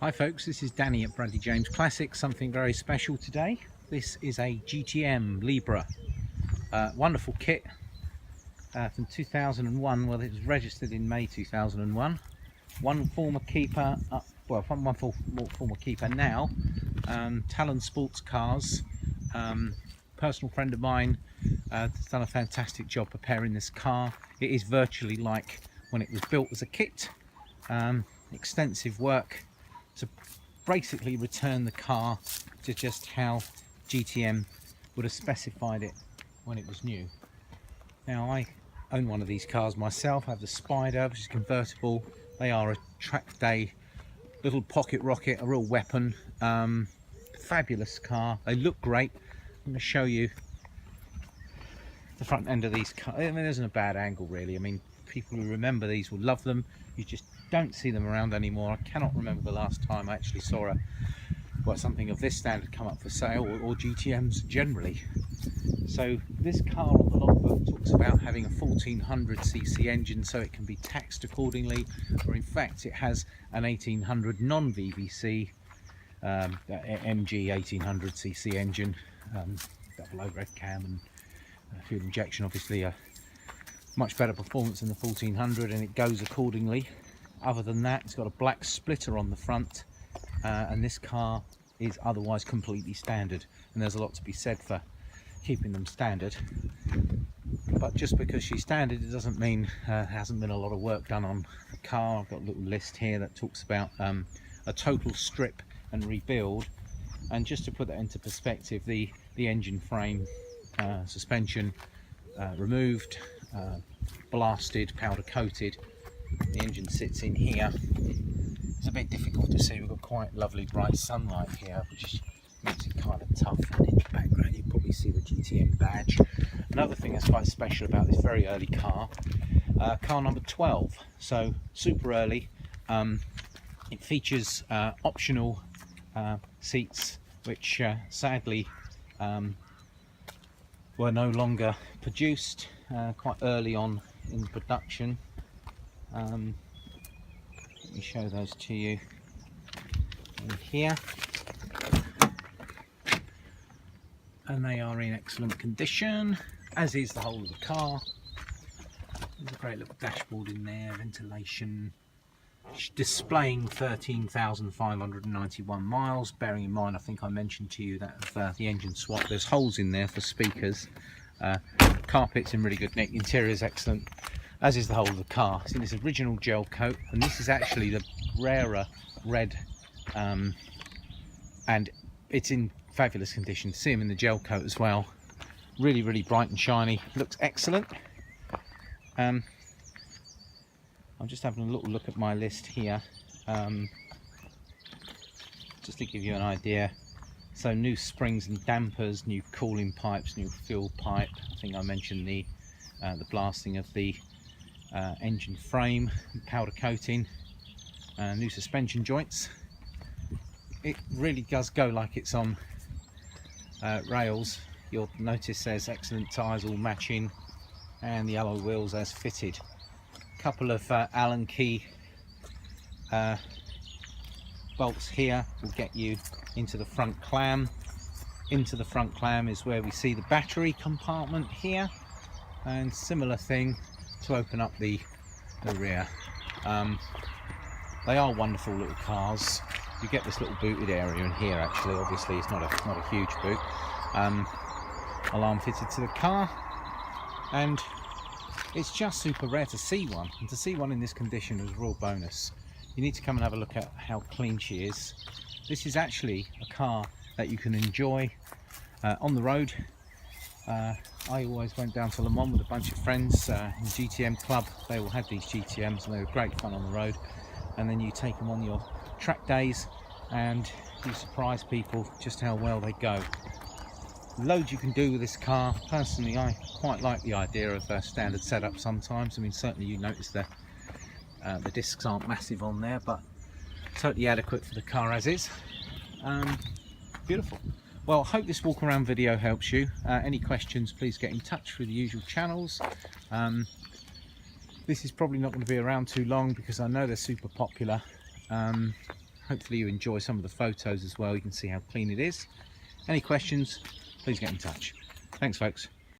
Hi folks, this is Danny at Bradley James Classics. Something very special today. This is a GTM Libra. Wonderful kit from 2001. Well, it was registered in May 2001. One former keeper, one former keeper now. Talon Sports Cars. Personal friend of mine has done a fantastic job preparing this car. It is virtually like when it was built as a kit. Extensive work to basically return the car to just how GTM would have specified it when it was new. Now, I own one of these cars myself. I have the Spider, which is convertible. They are a track day little pocket rocket, a real weapon. Fabulous car. They look great. I'm going to show you the front end of these cars. I mean, there isn't a bad angle really. I mean, people who remember these will love them. You just don't see them around anymore. I cannot remember the last time I actually saw something of this standard come up for sale, or GTMs generally. So this car on the logbook talks about having a 1400cc engine, so it can be taxed accordingly, or in fact it has an 1800 non-VVC MG 1800cc engine, double overhead cam and fuel injection, obviously a much better performance than the 1400, and it goes accordingly. Other than that, it's got a black splitter on the front, and this car is otherwise completely standard, and there's a lot to be said for keeping them standard. But just because she's standard, it doesn't mean there hasn't been a lot of work done on the car. I've got a little list here that talks about a total strip and rebuild, and just to put that into perspective, the engine frame, suspension removed, blasted, powder coated. The engine sits in here. It's a bit difficult to see. We've got quite lovely bright sunlight here, which makes it kind of tough. And in the background you probably see the GTM badge. Another thing that's quite special about this very early car, car number 12, so super early. It features optional seats, which sadly were no longer produced quite early on in production. Let me show those to you in here, and they are in excellent condition, as is the whole of the car. There's a great little dashboard in there, ventilation, displaying 13,591 miles. Bearing in mind, I think I mentioned to you that of the engine swap, there's holes in there for speakers. Carpet's in really good nick, interior is excellent, as is the whole of the car. It's in this original gel coat, and this is actually the rarer red, and it's in fabulous condition. See them in the gel coat as well. Really bright and shiny, looks excellent. I'm just having a little look at my list here, just to give you an idea. So new springs and dampers, new cooling pipes, new fuel pipe. I think I mentioned the blasting of the engine frame, powder coating, new suspension joints. It really does go like it's on rails. You'll notice there's excellent tyres all matching, and the alloy wheels as fitted. Couple of Allen key bolts here will get you into the front clam. Into the front clam is where we see the battery compartment here, and similar thing to open up the rear. They are wonderful little cars. You get this little booted area in here. Actually, obviously it's not a huge boot. Alarm fitted to the car, and it's just super rare to see one, and to see one in this condition is a real bonus. You need to come and have a look at how clean she is. This is actually a car that you can enjoy on the road. I always went down to Le Mans with a bunch of friends in the GTM club. They all had these GTMs and they were great fun on the road, and then you take them on your track days and you surprise people just how well they go. Loads you can do with this car. Personally, I quite like the idea of a standard setup sometimes. I mean, certainly you notice the discs aren't massive on there, but totally adequate for the car as is. Beautiful. Well, I hope this walk around video helps you. Any questions, please get in touch through the usual channels. This is probably not going to be around too long because I know they're super popular. Hopefully you enjoy some of the photos as well. You can see how clean it is. Any questions, please get in touch. Thanks folks.